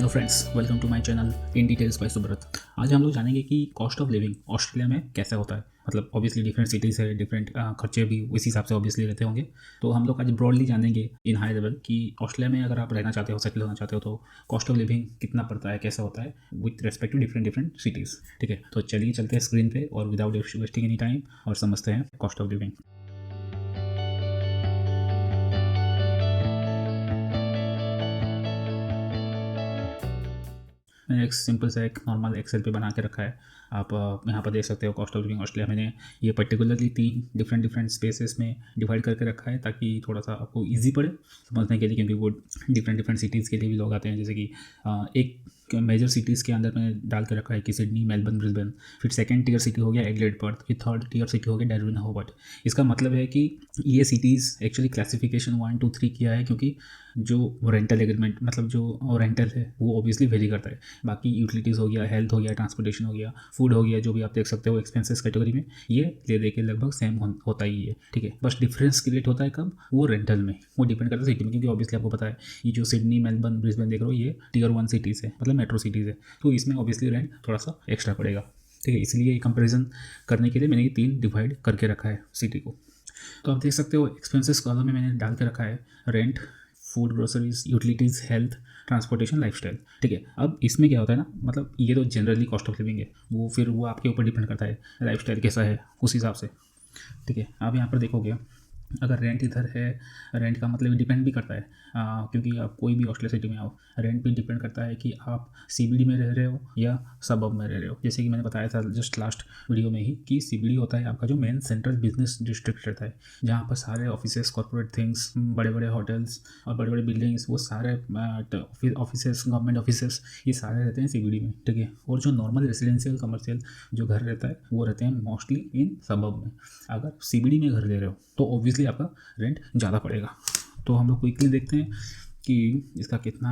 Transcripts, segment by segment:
Hello friends, welcome to my channel in details by Subrata. आज हम लोग जानेंगे कि कॉस्ट ऑफ लिविंग ऑस्ट्रेलिया में कैसा होता है। मतलब ऑब्वियसली डिफरेंट सिटीज़ है, डिफरेंट खर्चे भी उसी हिसाब से ऑब्वियसली रहते होंगे। तो हम लोग आज ब्रॉडली जानेंगे इन हाई लेवल कि ऑस्ट्रेलिया में अगर आप रहना चाहते हो, सेटल होना चाहते हो, तो कॉस्ट ऑफ लिविंग कितना पड़ता है, कैसा होता है with respect to different cities. ठीक है, तो चलिए चलते हैं स्क्रीन पे और विदाउट वेस्टिंग एनी टाइम और समझते हैं कॉस्ट ऑफ लिविंग। मैंने एक सिंपल सा एक नॉर्मल एक्सेल पे बना के रखा है। आप यहाँ पर देख सकते हो कॉस्ट ऑफ लिविंग ऑस्ट्रेलिया। मैंने ये पर्टिकुलरली 3 डिफरेंट स्पेसेस में डिवाइड करके रखा है ताकि थोड़ा सा आपको इजी पड़े समझने के लिए, क्योंकि वो डिफरेंट सिटीज़ के लिए भी लोग आते हैं। जैसे कि एक मेजर सिटीज़ के अंदर मैंने डाल के रखा है कि सिडनी, मेलबर्न, ब्रिस्बेन। फिर सेकंड टियर सिटी हो गया एडिलेड, पर्थ। फिर थर्ड टियर सिटी हो गया डार्विन, होबार्ट। इसका मतलब है कि ये सिटीज़ एक्चुअली क्लासिफिकेशन 1, 2, 3 किया है क्योंकि जो रेंटल एग्रीमेंट, मतलब जो रेंटल है वो ऑब्वियसली वेरी करता है। बाकी यूटिलिटीज़ हो गया, हेल्थ हो गया, ट्रांसपोर्टेशन हो गया, फूड हो गया, जो भी आप देख सकते हो एक्सपेंसेस कैटेगरी में, ये ले दे के लगभग सेम होता ही है। ठीक है, बस डिफरेंस क्रिएट होता है कब, वो रेंटल में। वो डिपेंड करता है सिटी में, क्योंकि ऑब्वियसली आपको पता है ये जो सिडनी, मेलबर्न, ब्रिस्बेन देख रहे हो, ये टियर 1 सिटीज़ है, मतलब मेट्रो सिटीज़ है। तो इसमें ऑब्वियसली रेंट थोड़ा सा एक्स्ट्रा पड़ेगा। ठीक है, इसलिए ये कंपेरिजन करने के लिए मैंने ये 3 डिवाइड करके रखा है सिटी को। तो आप देख सकते हो एक्सपेंसेस कॉलम में मैंने डाल के रखा है rent, food, groceries, utilities, health, transportation, lifestyle. ठीक है, अब इसमें क्या होता है ना, मतलब ये तो जनरली कॉस्ट ऑफ लिविंग है, वो आपके ऊपर डिपेंड करता है लाइफस्टाइल कैसा है उस हिसाब से। ठीक है, आप यहाँ पर देखोगे अगर रेंट इधर है, रेंट का मतलब डिपेंड भी करता है क्योंकि आप कोई भी ऑस्ट्रेलिया सिटी में आओ, रेंट भी डिपेंड करता है कि आप सीबीडी में रह रहे हो या सबअर्ब में रह रहे हो। जैसे कि मैंने बताया था जस्ट लास्ट वीडियो में ही कि सीबीडी होता है आपका जो मेन सेंट्रल बिजनेस डिस्ट्रिक्ट रहता है, जहाँ पर सारे ऑफिसेस, कॉर्पोरेट थिंग्स, बड़े बड़े होटल्स और बड़े बड़े बिल्डिंग्स, वो सारे ऑफिसेस, गवर्नमेंट ऑफिसेस, ये सारे रहते हैं सीबीडी में। ठीक है, और जो नॉर्मल रेजिडेंशियल कमर्शियल जो घर रहता है वो रहते हैं मोस्टली इन सबअर्ब में। अगर सीबीडी में घर ले रहे हो तो ऑब्वियसली आपका रेंट ज़्यादा पड़ेगा। तो हम लोग क्विकली देखते हैं कि इसका कितना।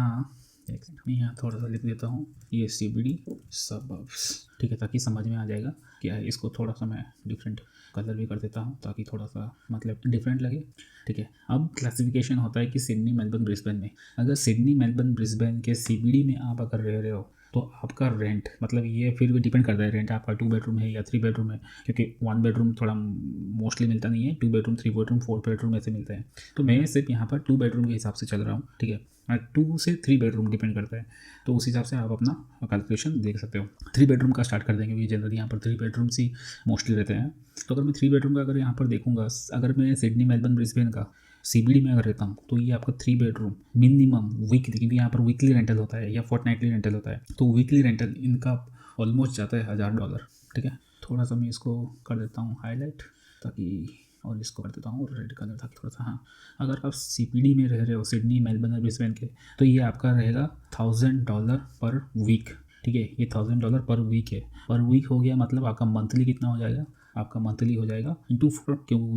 एक सेकंड में यहाँ थोड़ा सा लिख देता हूँ, ये सीबीडी सबअर्ब्स। ठीक है, ताकि समझ में आ जाएगा क्या है। इसको थोड़ा सा मैं डिफरेंट कलर भी कर देता हूँ ताकि थोड़ा सा मतलब डिफरेंट लगे। ठीक है, अब क्लासिफिकेशन होता है कि सिडनी, मेलबर्न, ब्रिस्बेन में, अगर सिडनी, मेलबर्न, ब्रिस्बेन के सीबीडी में आप अगर रह रहे हो तो आपका रेंट, मतलब ये फिर भी डिपेंड करता है रेंट आपका 2 बेडरूम है या 3 बेडरूम है, क्योंकि 1 बेडरूम थोड़ा मोस्टली मिलता नहीं है, 2 बेडरूम, 3 बेडरूम, 4 बेडरूम ऐसे मिलते हैं। तो मैं सिर्फ यहाँ पर 2 बेडरूम के हिसाब से चल रहा हूँ। ठीक है, 2 से 3 बेडरूम डिपेंड करता है, तो उस हिसाब से आप अपना कैलकुलेशन देख सकते हो। 3 बेडरूम का स्टार्ट कर देंगे, क्योंकि जनरली यहाँ पर 3 बेडरूम्स ही मोस्टली रहते हैं। तो अगर मैं 3 बेडरूम का अगर यहाँ पर देखूँगा, अगर मैं सिडनी, मेलबर्न, ब्रिस्बेन का सीबीडी में अगर रहता हूँ तो ये आपका 3 बेडरूम मिनिमम वीकली, क्योंकि यहाँ पर वीकली रेंटल होता है या फोर्टनाइटली रेंटल होता है, तो वीकली रेंटल इनका ऑलमोस्ट जाता है $1000। ठीक है, थोड़ा सा मैं इसको कर देता हूँ हाईलाइट ताकि, और इसको कर देता हूँ रेड कलर ताकि थोड़ा सा, हाँ, अगर आप सीपीडी में रह रहे हो सिडनी, मेलबर्न और ब्रिस्बेन के, तो ये आपका रहेगा $1000 पर वीक। ठीक है, ये $1000 पर वीक है। पर वीक हो गया मतलब आपका मंथली कितना हो जाएगा, आपका मंथली हो जाएगा इंटू 4, क्योंकि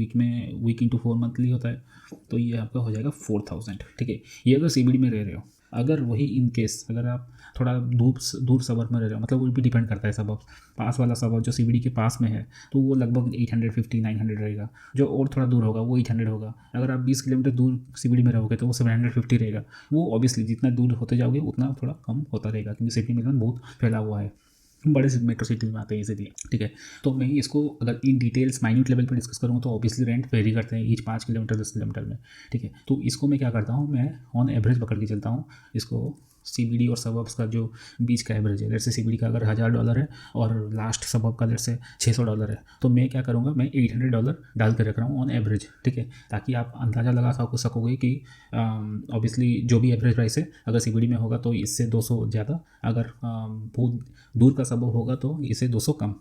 वीक इंटू 4 मंथली होता है, तो ये आपका हो जाएगा 4000। ठीक है, ये अगर सीबीडी में रह रहे हो। अगर वही इन केस अगर आप थोड़ा दूर सबर्ब में रह रहे हो, मतलब वो भी डिपेंड करता है सबर्ब, पास वाला सबर्ब जो सीबीडी के पास में है तो वो लगभग 850-900 रहेगा, जो और थोड़ा दूर होगा वो 800 होगा। अगर आप 20 किलोमीटर दूर सीबीडी में रहोगे तो वो 750 रहेगा। वो ऑब्वियसली जितना दूर होते जाओगे उतना थोड़ा कम होता रहेगा, क्योंकि सिडनी में बहुत फैला हुआ है, बड़े मेट्रो सिटी में आते हैं इसीलिए। ठीक है, तो मैं इसको अगर इन डिटेल्स माइन्यूट लेवल पर डिस्कस करूँ तो ऑब्वियसली रेंट वेरी करते हैं ईच 5 किलोमीटर 10 किलोमीटर में। ठीक है, तो इसको मैं क्या करता हूँ, मैं ऑन एवरेज पकड़ के चलता हूँ इसको। सीबीडी और सबअर्ब्स का जो बीच का एवरेज है, जैसे सीबीडी का अगर $1000 है और लास्ट सबअर्ब का जैसे $600 है, तो मैं क्या करूँगा, मैं $800 डाल कर रख रहा हूँ ऑन एवरेज। ठीक है, ताकि आप अंदाज़ा लगा सकोगे कि ऑब्वियसली जो भी एवरेज प्राइस है अगर सीबीडी में होगा तो इससे 200 ज़्यादा, अगर बहुत दूर का सबअर्ब होगा तो इससे 200 कम।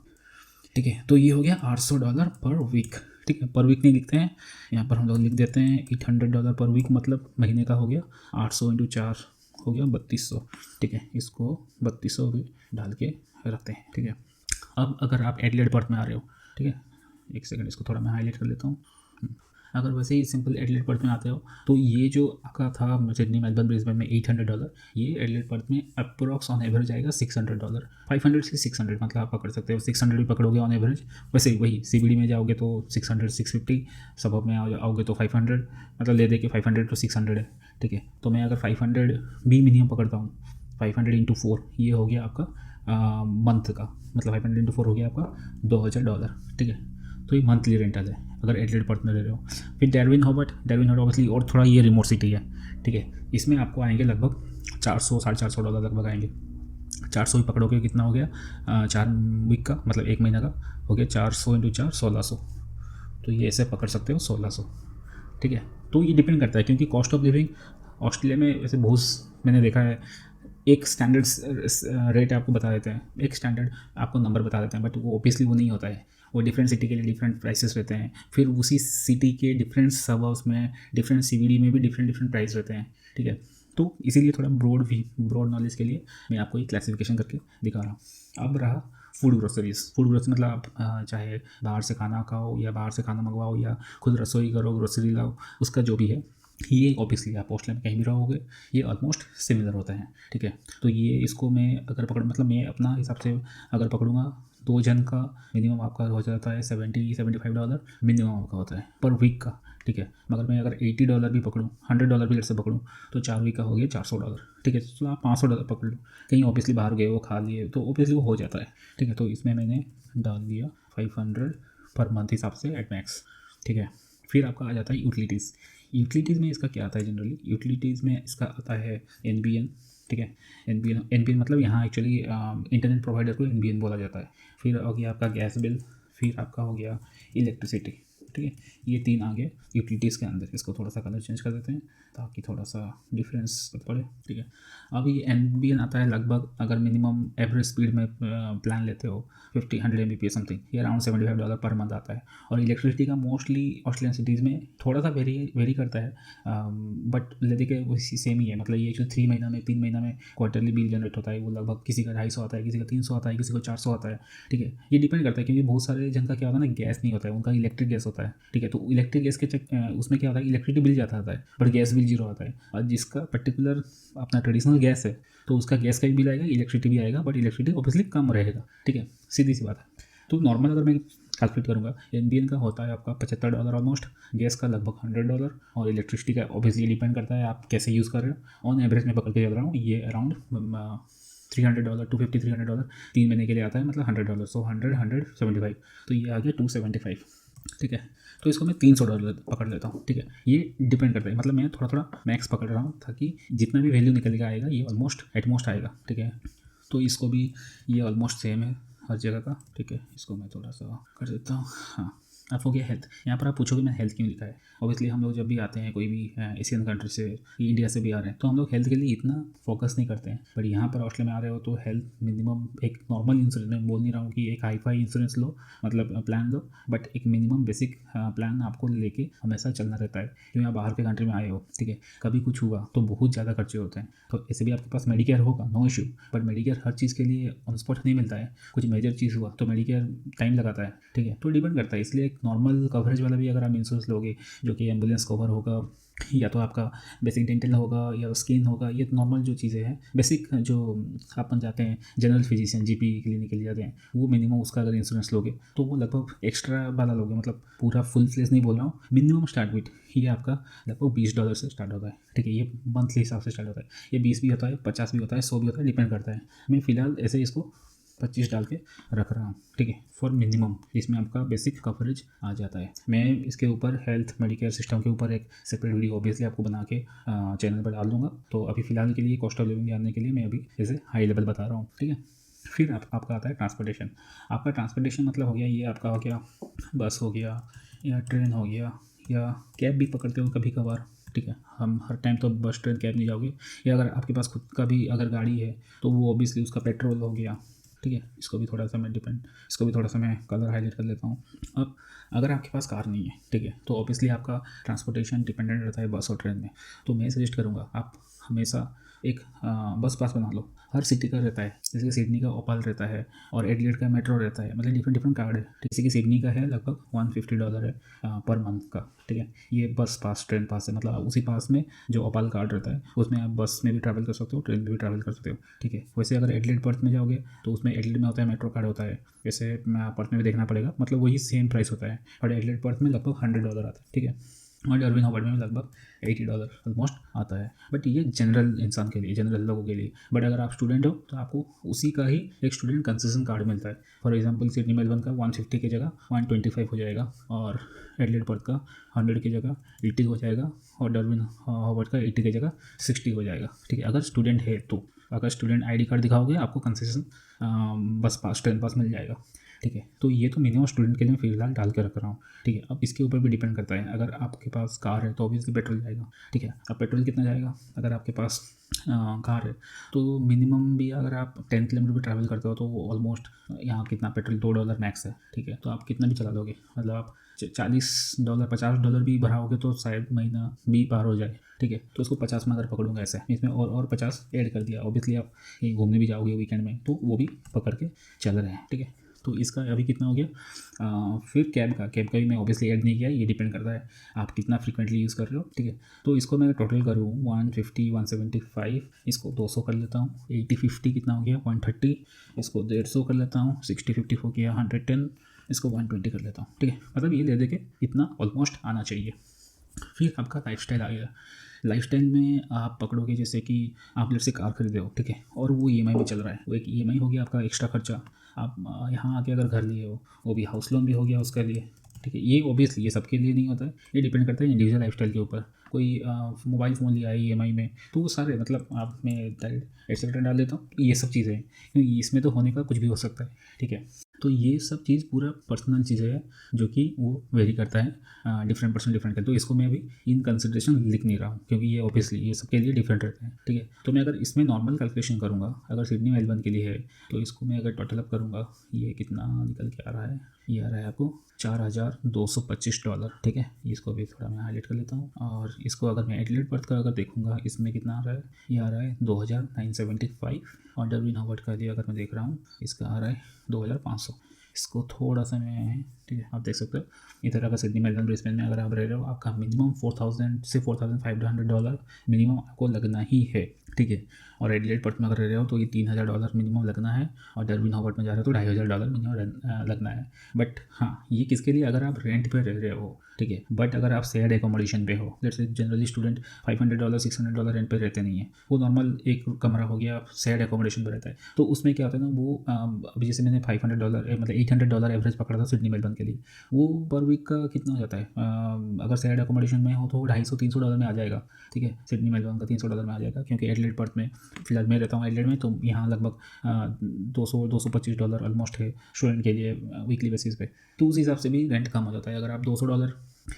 ठीक है, तो ये हो गया $800 पर वीक। ठीक है, पर वीक नहीं लिखते हैं यहाँ पर, हम लोग लिख देते हैं $800 पर वीक, मतलब महीने का हो गया 800 × 4 हो गया 3200। ठीक है, इसको 3200 भी डाल के रखते हैं। ठीक है, अब अगर आप एडिलेड पर्थ में आ रहे हो, ठीक है, एक सेकंड इसको थोड़ा मैं हाईलाइट कर लेता हूँ। अगर वैसे ही सिंपल एडिलेड पर्थ में आते हो तो ये जो आपका था सिडनी, मेलबर्न, ब्रिस्बेन में $800, ये एडिलेड पर्थ में अप्रोक्स ऑन एवरेज आएगा $600, 500 से 600, मतलब आप पकड़ सकते हो 600 भी पकड़ोगे ऑन एवरेज। वैसे ही वही सीबीडी में जाओगे तो 600 650, सबअर्ब में आओगे तो 500, मतलब ले दे के 500 to 600 है। ठीक है, तो मैं अगर 500 भी मिनिमम पकड़ता हूँ 500 इंटू 4 ये हो गया आपका मंथ का, मतलब 500 इंटू 4 हो गया आपका $2000, ठीक है। तो ये मंथली रेंटल है अगर एडिलेड पर्थ में ले रहे हो। फिर डार्विन हॉबर्ट ऑब्वियसली और थोड़ा ये रिमोट सिटी है, ठीक है। इसमें आपको आएंगे लगभग 400 $450 लगभग आएंगे। 400 ही पकड़ोगे, कितना हो गया 4 वीक का, मतलब 1 महीना का हो गया 400 इंटू 4 1600। तो ये ऐसे पकड़ सकते हो 1600, ठीक है। तो ये डिपेंड करता है क्योंकि कॉस्ट ऑफ लिविंग ऑस्ट्रेलिया में ऐसे बहुत मैंने देखा है, एक स्टैंडर्ड रेट आपको बता देते हैं, एक स्टैंडर्ड आपको नंबर बता देते हैं, बट वो ऑब्वियसली वो नहीं होता है। वो डिफरेंट सिटी के लिए डिफरेंट प्राइसेस रहते हैं, फिर उसी सिटी के डिफरेंट सबअर्ब्स में, डिफरेंट सीबीडी में भी डिफरेंट प्राइस रहते हैं, ठीक है। तो इसीलिए थोड़ा ब्रॉड नॉलेज के लिए मैं आपको ये क्लासिफिकेशन करके दिखा रहा हूँ। अब रहा फूड ग्रोसरी मतलब आप चाहे बाहर से खाना खाओ या बाहर से खाना मंगवाओ या खुद रसोई करो, ग्रोसरी लाओ, उसका जो भी है, ये ऑब्वियसली आप ऑस्ट्रेलिया में कहीं भी रहोगे ये ऑलमोस्ट सिमिलर होता है, ठीक है। तो ये इसको मैं अगर मतलब मैं अपना हिसाब से अगर पकड़ूंगा, 2 जन का मिनिमम आपका हो जाता है $75 मिनिमम आपका होता है पर वीक का, ठीक है। मगर मैं अगर $80 भी पकड़ूँ, $100 भी लेट से पकड़ूँ, तो 4 वीक का हो गया $400, ठीक है। तो आप $500 पकड़ लो, कहीं ऑब्वियसली बाहर गए वो खा लिए तो ऑब्वियसली वो हो जाता है, ठीक है। तो इसमें मैंने डाल दिया 500 पर मंथ हिसाब से एट मैक्स, ठीक है। फिर आपका आ जाता है यूटिलिटीज़ में इसका क्या आता है जनरली, यूटिलिटीज़ में इसका आता है NBN, ठीक है। NBN मतलब यहाँ एक्चुअली इंटरनेट प्रोवाइडर को NBN बोला जाता है। फिर हो गया आपका गैस बिल, फिर आपका हो गया इलेक्ट्रिसिटी, ठीक है। ये 3 आ गए यूटिलिटीज़ के अंदर। इसको थोड़ा सा कलर चेंज कर देते हैं ताकि थोड़ा सा डिफरेंस पड़े, ठीक है। अब ये NBN आता है लगभग, अगर मिनिमम एवरेज स्पीड में प्लान लेते हो 50-100 Mbps समथिंग, ये अराउंड $75 पर मंथ आता है। और इलेक्ट्रिसिटी का मोस्टली ऑस्ट्रेलियन सिटीज़ में थोड़ा सा वेरी करता है, बट लेते के वही सेम ही है, मतलब ये जो 3 महीना में क्वार्टरली बिल जनरेट होता है, वो लगभग किसी का 250 आता है, किसी का 300 आता है, किसी को 400 आता है, ठीक है। ये डिपेंड करता है क्योंकि बहुत सारे जन का क्या होता है ना, गैस नहीं होता है, उनका इलेक्ट्रिक गैस होता है, ठीक है। तो इलेक्ट्रिक गैस के उसमें क्या होता है, इलेक्ट्रिसिटी बिल जाता है बट गैस बिल जीरो आता है। और जिसका पर्टिकुलर अपना ट्रेडिशनल गैस है तो उसका गैस का भी बिल आएगा, इलेक्ट्रिसिटी भी आएगा, बट इलेक्ट्रिसिटी ऑब्वियसली कम रहेगा, ठीक है, सीधी सी बात है। तो नॉर्मल अगर मैं कैलकुलेट करूँगा, NBN का होता है आपका $75 ऑलमोस्ट, गैस का लगभग $100 और इलेक्ट्रिसिटी का ऑब्वियसली डिपेंड करता है आप कैसे यूज़ कर रहे हो। ऑन एवरेज में पकड़ के चल रहा हूँ, ये अराउंड $300 $250-300 3 महीने के लिए आता है, मतलब $100, सो 100 तो ये आ गया 275, ठीक है। तो इसको मैं $300 पकड़ लेता हूँ, ठीक है। ये डिपेंड करता है, मतलब मैं थोड़ा मैक्स पकड़ रहा हूँ ताकि जितना भी वैल्यू निकलेगा आएगा ये ऑलमोस्ट एटमोस्ट आएगा, ठीक है। तो इसको भी ये ऑलमोस्ट सेम है हर जगह का, ठीक है। इसको मैं थोड़ा सा कर देता हूँ। हाँ, अब हो गया हेल्थ। यहाँ पर आप पूछोगे मैं हेल्थ क्यों लिखा है। ऑब्वियसली हम लोग जब भी आते हैं कोई भी एशियन कंट्री से, इंडिया से भी आ रहे हैं, तो हम लोग हेल्थ के लिए इतना फोकस नहीं करते हैं, बट यहाँ पर ऑस्ट्रेलिया में आ रहे हो तो हेल्थ मिनिमम एक नॉर्मल इंश्योरेंस, मैं बोल नहीं रहा हूँ कि एक हाई-फाई इंश्योरेंस लो, मतलब प्लान लो, बट एक मिनिमम बेसिक प्लान आपको लेके हमेशा चलना रहता है क्योंकि आप बाहर के कंट्री में आए हो, ठीक है। कभी कुछ हुआ तो बहुत ज़्यादा खर्चे होते हैं, तो ऐसे भी आपके पास मेडिकेयर होगा, नो इशू, बट मेडिकेयर हर चीज़ के लिए ऑन स्पॉट नहीं मिलता है। कुछ मेजर चीज़ हुआ तो मेडिकेयर टाइम लगाता है, ठीक है। तो डिपेंड करता है, इसलिए एक नॉर्मल कवरेज वाला भी अगर आप इंश्योरेंस लोगे जो कि एम्बुलेंस कवर होगा या तो आपका बेसिक डेंटल होगा या स्किन होगा, ये नॉर्मल जो चीज़ें हैं बेसिक जो अपन जाते हैं जनरल फिजिशियन GP क्लिनिक के लिए जाते हैं, वो मिनिमम उसका अगर इंश्योरेंस लोगे तो वो लगभग एक्स्ट्रा वाला लोगे, मतलब पूरा फुल फ्लेज नहीं बोल रहा हूँ, मिनिमम स्टार्ट विथ ये आपका लगभग $20 से स्टार्ट होता है, ठीक है। ये मंथली हिसाब से स्टार्ट होता है, ये 20 भी होता है, 50 भी होता है, 100 भी होता है, डिपेंड करता है। मैं फ़िलहाल ऐसे इसको 25 डाल के रख रहा हूँ, ठीक है, फॉर मिनिमम। इसमें आपका बेसिक कवरेज आ जाता है। मैं इसके ऊपर हेल्थ मेडिकेयर सिस्टम के ऊपर एक सेपरेट वीडियो ऑब्वियसली आपको बना के चैनल पर डाल दूंगा। तो अभी फ़िलहाल के लिए कॉस्ट ऑफ लिविंग जानने के लिए मैं अभी जैसे हाई लेवल बता रहा हूँ, ठीक है। फिर आपका आता है ट्रांसपोर्टेशन। आपका ट्रांसपोर्टेशन मतलब हो गया, ये आपका हो गया बस हो गया या ट्रेन हो गया या कैब भी पकड़ते हो कभी कभार, ठीक है। हम हर टाइम तो बस ट्रेन कैब नहीं जाओगे, या अगर आपके पास खुद का भी अगर गाड़ी है तो वो ऑब्वियसली उसका पेट्रोल हो गया, ठीक है। इसको भी थोड़ा सा मैं कलर हाईलाइट कर लेता हूँ। अब अगर आपके पास कार नहीं है, ठीक है, तो ऑब्वियसली आपका ट्रांसपोर्टेशन डिपेंडेंट रहता है बस और ट्रेन में। तो मैं सजेस्ट करूँगा आप हमेशा एक बस पास बना लो। हर सिटी का रहता है, जैसे कि सिडनी का ओपाल रहता है और एडिलेड का मेट्रो रहता है, मतलब डिफरेंट कार्ड है। जैसे कि सिडनी का है लगभग $150 है पर मंथ का, ठीक है। ये बस पास ट्रेन पास है, मतलब उसी पास में जो ओपाल कार्ड रहता है उसमें आप बस में भी ट्रैवल कर सकते हो, ट्रेन में भी ट्रैवल कर सकते हो, ठीक है। वैसे अगर एडिलेड पर्थ में जाओगे तो उसमें एडिलेड में होता है मेट्रो कार्ड होता है, वैसे पर्थ में भी देखना पड़ेगा, मतलब वही सेम प्राइस होता है, और एडिलेड पर्थ में लगभग $100 आता है, ठीक है। और डर्विन हॉवर्ड में लगभग $80 ऑलमोस्ट आता है। बट ये जनरल इंसान के लिए, जनरल लोगों के लिए। बट अगर आप स्टूडेंट हो तो आपको उसी का ही एक स्टूडेंट कंसेशन कार्ड मिलता है। फॉर एग्जांपल सिडनी मेलबर्न का 150 की जगह 125 हो जाएगा, और एडिलेड पर्थ का 100 की जगह 80 हो जाएगा, और डर्विन हॉवर्ड का 80 की जगह 60 हो जाएगा। ठीक है, अगर स्टूडेंट है तो। अगर स्टूडेंट ID कार्ड दिखाओगे आपको कंसेशन बस पास 10 पास मिल जाएगा। ठीक है, तो ये तो मिनिमम स्टूडेंट के लिए फिलहाल डाल के रख रहा हूँ। ठीक है, अब इसके ऊपर भी डिपेंड करता है। अगर आपके पास कार है तो ऑब्वियसली पेट्रोल जाएगा। ठीक है, अब पेट्रोल कितना जाएगा अगर आपके पास कार है तो मिनिमम भी अगर आप 10 किलोमीटर भी ट्रैवल करते हो तो ऑलमोस्ट यहाँ कितना पेट्रोल $2 मैक्स है। ठीक है, तो आप कितना भी चला लोगे, मतलब आप $40 $50 भी भराओगे तो शायद महीना भी पार हो जाए। ठीक है, तो उसको 50 में अगर पकड़ूंगा ऐसे, इसमें और 50 ऐड कर दिया। ऑब्वियसली आप कहीं घूमने भी जाओगे वीकेंड में तो वो भी पकड़ के चल रहे हैं। ठीक है, तो इसका अभी कितना हो गया। फिर कैब का भी मैं ऑब्वियसली ऐड नहीं किया, ये डिपेंड करता है आप कितना फ्रीक्वेंटली यूज़ कर रहे हो। ठीक है, तो इसको मैं टोटल करूँ 150 175, इसको 200 कर लेता हूँ। 80 50 कितना हो गया 130, इसको 150 कर लेता हूँ। 60 50 हो गया 110, इसको 120 कर लेता हूँ। ठीक है, मतलब ये ले दे के इतना ऑलमोस्ट आना चाहिए। फिर आपका लाइफस्टाइल आ गया। लाइफस्टाइल में आप पकड़ोगे जैसे कि आप लेट से कार खरीदे हो, ठीक है, और वो EMI में चल रहा है, वो एक EMI हो गया आपका एक्स्ट्रा खर्चा। आप यहाँ आके अगर घर लिए हो, वो भी हाउस लोन भी हो गया उसके लिए। ठीक है, ये ऑब्वियसली ये सबके लिए नहीं होता है, ये डिपेंड करता है इंडिविजुअल लाइफस्टाइल के ऊपर। कोई मोबाइल फ़ोन लिया है EMI में तो वो सारे मतलब आप मैं एक्सेट्रा डाल देता हूँ, ये सब चीज़ें हैं क्योंकि इसमें तो होने का कुछ भी हो सकता है। ठीक है, तो ये सब चीज़ पूरा पर्सनल चीज़ें हैं जो कि वो वेरी करता है डिफरेंट पर्सन डिफरेंट करते। तो इसको मैं अभी इन कंसिडरेशन लिख नहीं रहा हूँ क्योंकि ये ऑब्वियसली ये सबके लिए डिफरेंट रहते हैं। ठीक है, तो मैं अगर इसमें नॉर्मल कैलकुलेशन करूँगा, अगर सिडनी मेलबर्न के लिए है तो इसको मैं अगर टोटल अप करूँगा, ये कितना निकल के आ रहा है, ये आ रहा है आपको $4225। ठीक है, इसको भी थोड़ा मैं हाईलाइट कर लेता हूँ। और इसको अगर मैं एडिलेड पर्थ का अगर देखूँगा, इसमें कितना आ रहा है, ये आ रहा है 2975। और डर्विन हॉवर्ड का लिए अगर मैं देख रहा हूँ, इसका आ रहा है 2500। इसको थोड़ा सा मैं, ठीक है, आप देख सकते हो इधर अगर सिडनी मेलबर्न ब्रिस्बेन में अगर आप रह रहे हो, आपका मिनिमम $4000 से $4500 मिनिमम आपको लगना ही है। ठीक है, और एडिलेड पर्थ में अगर रह रहे हो तो ये $3000 मिनिमम लगना है, और डर्विन हॉवर्ड में जा रहे हो तो $2500 मिनिमम लगना है। बट हाँ, ये किसके लिए, अगर आप रेंट पे रह रहे हो। ठीक है, बट अगर आप शेयर्ड एकोमोडेशन पे हो, जैसे जनरली स्टूडेंट $500 $600 रेंट पे रहते नहीं है, वो नॉर्मल एक कमरा हो गया शेयर्ड एकोमोडेशन पे रहता है। तो उसमें क्या होता है ना, वो अभी जैसे मैंने $500 मतलब $800 एवरेज पकड़ा था सिडनी मेलबर्न के लिए, वो पर वीक का कितना हो जाता है, अगर शेयर्ड एकोमोडेशन में हो तो $250-300 में आ जाएगा। ठीक है, सिडनी मेलबर्न का $300 में आ जाएगा, क्योंकि एडिलेड पर्थ में फिलहाल मैं रहता हूँ एडिलेड में, तो यहाँ लगभग $200-225 ऑलमोस्ट है स्टूडेंट के लिए वीकली बेसिस पे। तो उस हिसाब से भी रेंट कम हो जाता है। अगर आप $200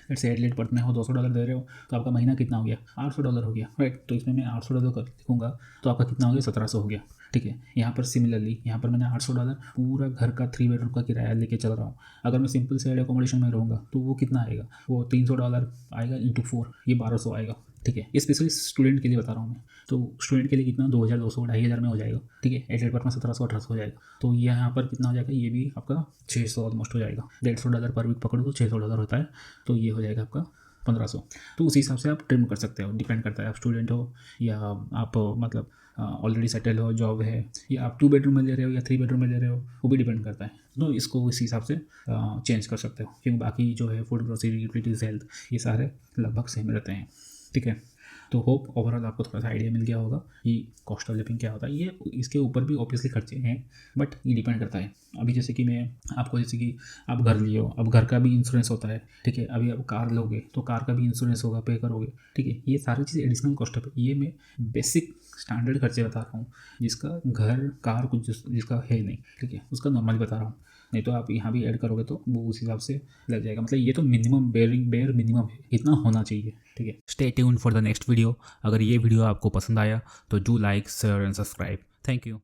जैसे एडिलेड पर्थ में हो, $200 दे रहे हो तो आपका महीना कितना हो गया, $800 हो गया, राइट। तो इसमें मैं $800 कर लिखूँगा तो आपका कितना हो गया, 1700 हो गया। ठीक है, यहाँ पर सिमिलरली यहाँ पर मैंने $800 पूरा घर का 3 बेडरूम का किराया लेके चल रहा हूँ। अगर मैं सिंपल शेयर्ड एकोमोडेशन में रहूँगा तो वो कितना आएगा, वो $300 आएगा इंटू 4, ये 1200 आएगा। ठीक है, ये स्पेशली स्टूडेंट के लिए बता रहा हूँ मैं। तो स्टूडेंट के लिए कितना 2200 $2500 में हो जाएगा। ठीक है, एडिलेड पर्थ में 1700-1800 हो जाएगा। तो ये यहाँ पर कितना हो जाएगा, ये भी आपका 600 ऑलमोस्ट हो जाएगा। $150 पर वीक पकड़ो तो $600 होता है, तो ये हो जाएगा आपका 1500। तो उसी हिसाब से आप ट्रिम कर सकते हो, डिपेंड करता है आप स्टूडेंट हो या आप मतलब ऑलरेडी सेटल हो, जॉब है, या आप 2 बेडरूम में ले रहे हो या 3 बेडरूम में ले रहे हो, वो भी डिपेंड करता है। तो इसको इस हिसाब से चेंज कर सकते हो, क्योंकि बाकी जो है फूड, ग्रोसरी, यूटिलिटीज़, हेल्थ, ये सारे लगभग सेम रहते हैं। ठीक है, तो होप ओवरऑल आपको थोड़ा सा आइडिया मिल गया होगा कि कॉस्ट ऑफ लिविंग क्या होता है। ये इसके ऊपर भी ऑब्वियसली खर्चे हैं, बट ये डिपेंड करता है। अभी जैसे कि मैं आपको, जैसे कि आप घर लिए हो, अब घर का भी इंश्योरेंस होता है। ठीक है, अभी आप कार लोगे तो कार का भी इंश्योरेंस होगा, पे करोगे। ठीक है, ये सारी चीज़ एडिशनल कॉस्ट है। ये मैं बेसिक स्टैंडर्ड खर्चे बता रहा हूँ, जिसका घर कार कुछ जिसका है नहीं। ठीक है, उसका नॉर्मली बता रहा हूँ, नहीं तो आप यहाँ भी ऐड करोगे तो वो उस हिसाब से लग जाएगा। मतलब ये तो मिनिमम बेयर मिनिमम है, इतना होना चाहिए। ठीक है, stay tuned for the next video. अगर ये वीडियो आपको पसंद आया तो do like, share and subscribe. Thank you.